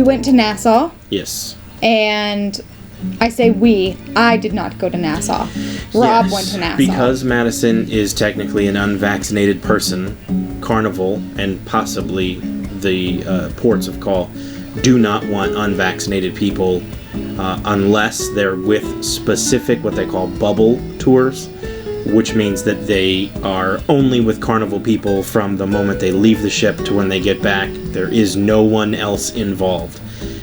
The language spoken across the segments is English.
went to Nassau. Yes. And I say we. I did not go to Nassau. Rob went to Nassau. Because Madison is technically an unvaccinated person, Carnival and possibly the ports of call do not want unvaccinated people unless they're with specific what they call bubble tours, which means that they are only with Carnival people from the moment they leave the ship to when they get back. There is no one else involved.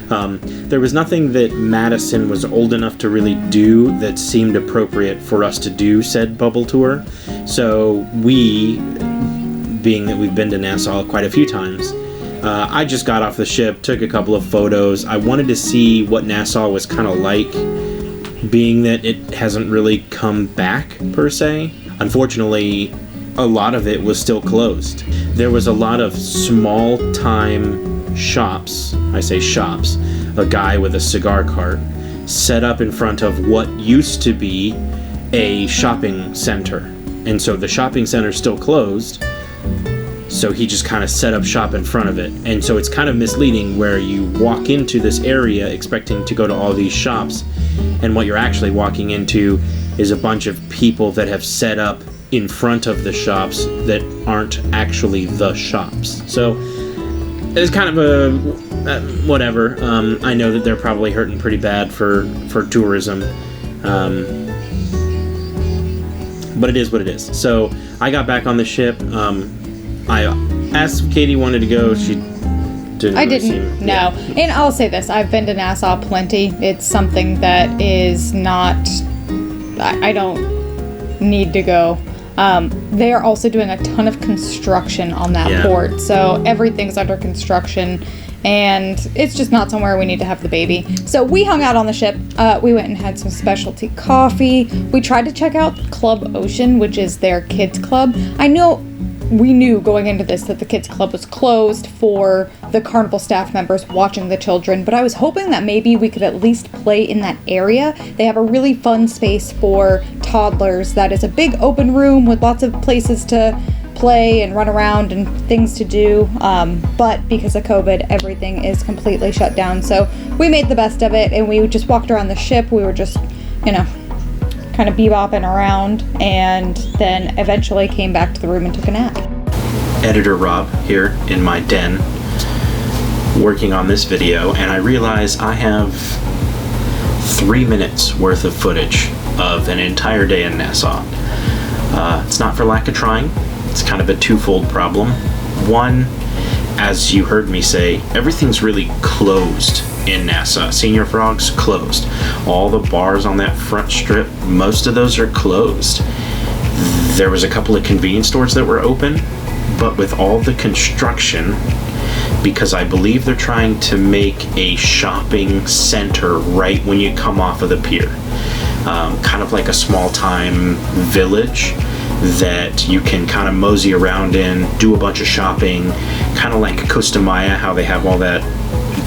There was nothing that Madison was old enough to really do that seemed appropriate for us to do said bubble tour. So we, being that we've been to Nassau quite a few times, I just got off the ship, took a couple of photos. I wanted to see what Nassau was kind of like, being that it hasn't really come back, per se. Unfortunately, a lot of it was still closed. There was a lot of small-time shops, I say shops, a guy with a cigar cart, set up in front of what used to be a shopping center. And so the shopping center's still closed, so he just kind of set up shop in front of it. And so it's kind of misleading where you walk into this area expecting to go to all these shops, and what you're actually walking into is a bunch of people that have set up in front of the shops that aren't actually the shops. So it's kind of a whatever. I know that they're probably hurting pretty bad for tourism, but it is what it is. So I got back on the ship. I asked if Katie wanted to go. She didn't. I didn't. No. Yeah. And I'll say this: I've been to Nassau plenty. It's something that is not. I don't need to go. They are also doing a ton of construction on that port, so everything's under construction, and it's just not somewhere we need to have the baby. So we hung out on the ship. We went and had some specialty coffee. We tried to check out Club Ocean, which is their kids club. We knew going into this that the kids club was closed for the Carnival staff members watching the children, but I was hoping that maybe we could at least play in that area. They have a really fun space for toddlers that is a big open room with lots of places to play and run around and things to do, but because of COVID, everything is completely shut down. So we made the best of it, and we just walked around the ship. We were just, kind of bebopping around, and then eventually came back to the room and took a nap. Editor Rob here in my den working on this video, and I realize I have 3 minutes worth of footage of an entire day in Nassau. It's not for lack of trying. It's kind of a twofold problem. One, as you heard me say, everything's really closed in Nassau. Senior Frog's closed. All the bars on that front strip, most of those are closed. There was a couple of convenience stores that were open, but with all the construction, because I believe they're trying to make a shopping center right when you come off of the pier. Kind of like a small-time village that you can kind of mosey around in, do a bunch of shopping, kind of like Costa Maya, how they have all that,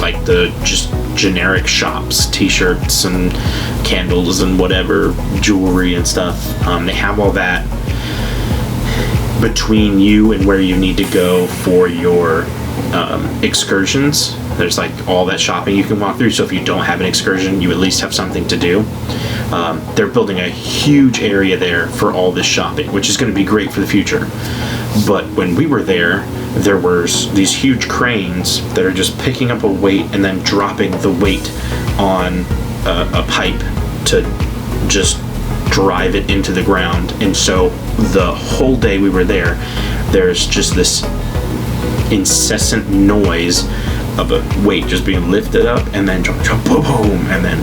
like the just generic shops, t-shirts and candles and whatever, jewelry and stuff. They have all that between you and where you need to go for your excursions. There's like all that shopping you can walk through, so if you don't have an excursion, you at least have something to do. They're building a huge area there for all this shopping, which is going to be great for the future. But when we were there were these huge cranes that are just picking up a weight and then dropping the weight on a pipe to just drive it into the ground. And so the whole day we were there, there's just this incessant noise of a weight just being lifted up and then boom, and then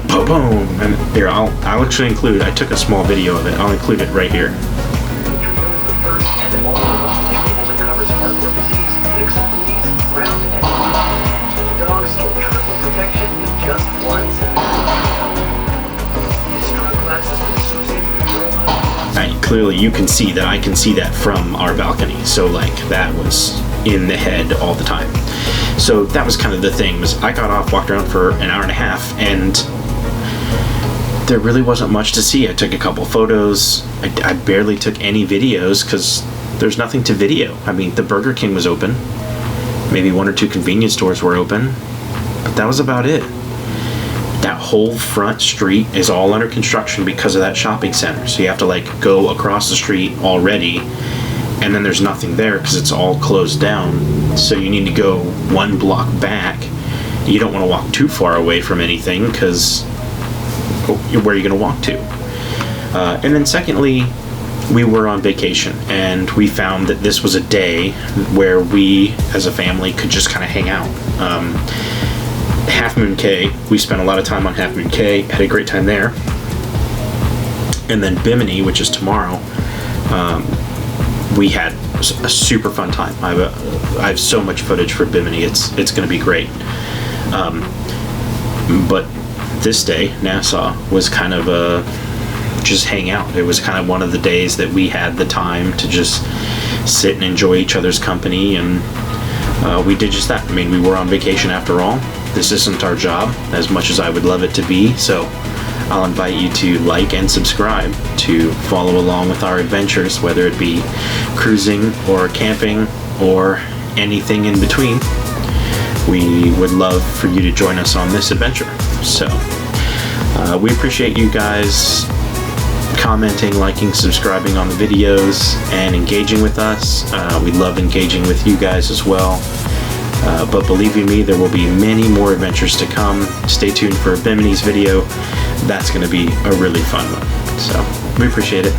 boom, and here I'll actually include. I took a small video of it. I'll include it right here. Clearly you can see that I can see that from our balcony, so like that was in the head all the time. So that was kind of the thing, was I got off, walked around for an hour and a half, and there really wasn't much to see. I took a couple photos. I barely took any videos because there's nothing to video. I mean, the Burger King was open. Maybe 1 or 2 convenience stores were open. But that was about it. That whole front street is all under construction because of that shopping center. So you have to like go across the street already, and then there's nothing there because it's all closed down. So you need to go 1 block back. You don't want to walk too far away from anything because where are you going to walk to? And then secondly, we were on vacation, and we found that this was a day where we as a family could just kind of hang out. Half Moon Cay, we spent a lot of time on Half Moon Cay, had a great time there. And then Bimini, which is tomorrow, we had a super fun time. I have so much footage for Bimini, it's going to be great. But this day, Nassau, was kind of just hang out. It was kind of one of the days that we had the time to just sit and enjoy each other's company, and we did just that. I mean, we were on vacation after all. This isn't our job, as much as I would love it to be, so I'll invite you to like and subscribe to follow along with our adventures, whether it be cruising or camping or anything in between. We would love for you to join us on this adventure. So we appreciate you guys commenting, liking, subscribing on the videos, and engaging with us. We love engaging with you guys as well. But believe you me, there will be many more adventures to come. Stay tuned for Bimini's video. That's going to be a really fun one. So we appreciate it.